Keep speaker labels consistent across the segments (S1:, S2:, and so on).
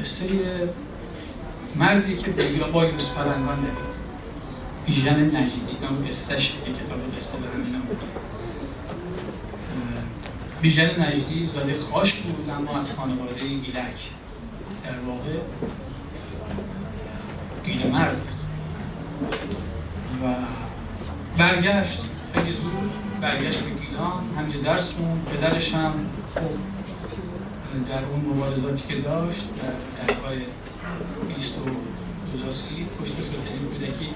S1: قصه مردی که با یوز پلنگان دوید، بیژن نجیدی نام قصه‌ش، یک کتاب قصه به همین نام. بیژن نجیدی زاده خاش بود اما از خانواده گیلک، در واقع گیل مرد بود و برگشت خیلی زود، برگشت به گیلان، همینجا درس خوند. پدرش هم خب در اون مبارزاتی که داشت در دهه‌های 20 و 30 کشته شد. یعنی کودکی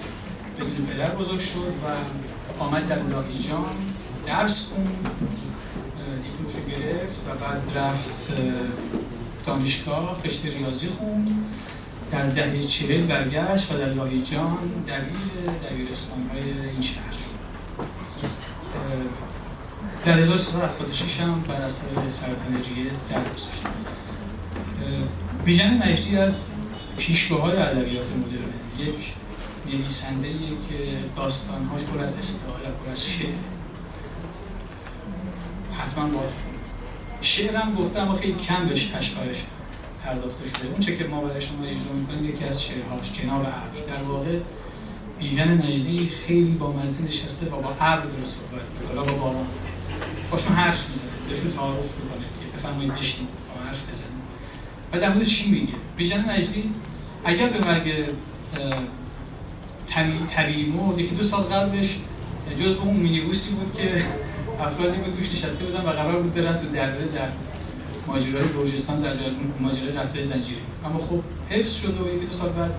S1: بدون پدر بزرگ شد و آمد در لاهیجان درس خوند، دیپلمشو گرفت و بعد رفت دانشگاه رشته ریاضی خوند. در دهه 40 برگشت و در لاهیجان دبیرستان‌های این شهر شد. در 1376 هم بر اثر سرطان ریه درگذشت. بیژن نجدی از پیشروهای ادبیات مدرن، یک نویسنده‌ای که داستان‌هاش پر از استعاره، پر از شعر. حتما باید خوند. شعرم گفته اما خیلی کم بهش اشعارش پرداخته شده. اون چه که ما برای شما اجرا می‌کنیم یکی از شعرهاش، جناب ابر. در واقع بیژن نجدی خیلی با مزه نشسته و با ابر داره صحبت می‌کنه، با باران. باشون حرف میزنه، بهشون تعارف میکنه که بفرمایید بشینید با حرف بزنید. و در مورد چی میگه؟ بیژن نجدی اگر به مرگ طبیعی مرد، یکی 2 سال قبلش جزو اون مینیبوسی بود که افرادی بود توش نشسته بودن و قرار بود برن تو درباره در ماجرای گرجستان، در ماجرای رفع زنجیری. اما خب حفظ شد و یکی 2 سال بعد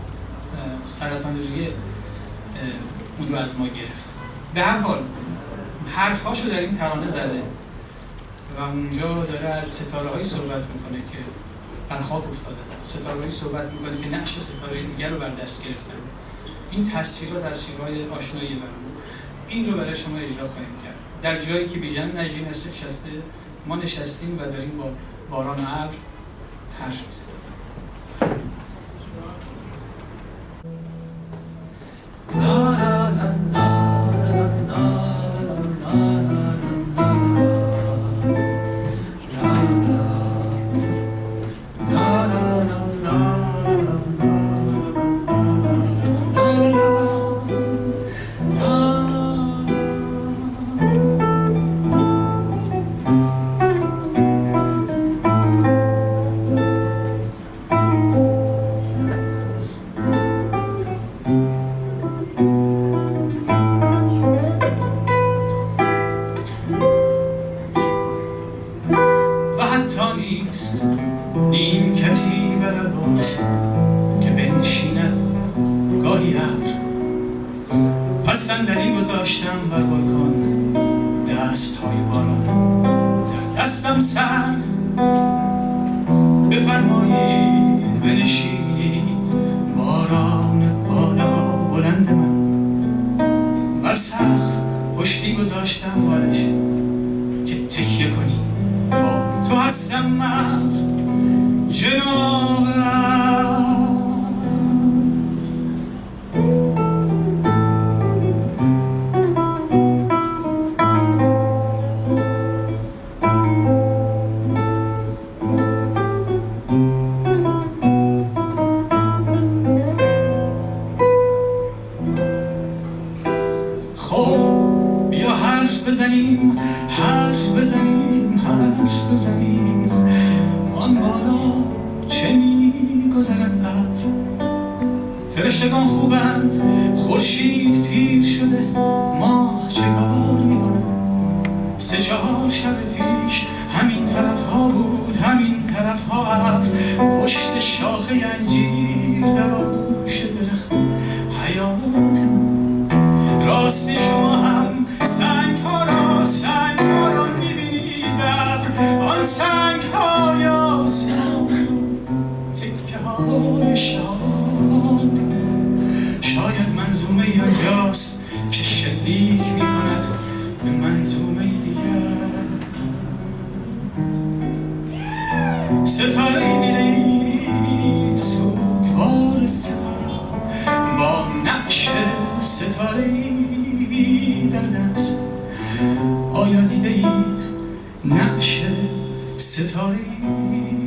S1: سرطان ریه اون رو از ما گرفت. به هر حال حرف‌هاشو در این ترانه زده و اونجا داره از ستاره‌هایی صحبت میکنه که بر خاک افتادن، ستاره‌هایی صحبت میکنه که نقش ستاره دیگر رو بر دست گرفتن. این تصویرها تصویرهای آشنایی برامون. این رو برای شما اجرا خواهیم کرد. در جایی که بیژن نجدی نشسته، ما نشستیم و داریم با باران ابر حرف میزنیم. نیمکتی بر باز که بنشیند گاهی ابر. پس صندلی گذاشتم بر بالکن، دست‌های باران در دستم سرد. بفرمایید بنشینید باران بالا بلند من. بر سقف پشتی گذاشتم بالش که تکیه کنی، با تو هستم من جناب خب بیا حرف بزنیم، حرف بزنیم، حرف بزنیم. آن بالا چه می‌گذرد ابر؟ فرشتگان خوبند، خورشید پیر شده، ماه چه کار می‌کند؟ 3-4 شب پیش همین طرف‌ها بود، همین طرف‌ها ابر. پشت شاخه انجیر در آغوش درخت حیات من. راستی شما هم سنگ‌ها را می‌بینید ابر، آن سنگ‌ها یا تکه‌های شان. شاید منظومه آنجاست که شلیک می‌کند به منظومه دیگر. ستاره‌ای دیدید، سوگوار ستاره با نقش ستاره‌ای در دست. آیا دیدید نقش ستاره‌ای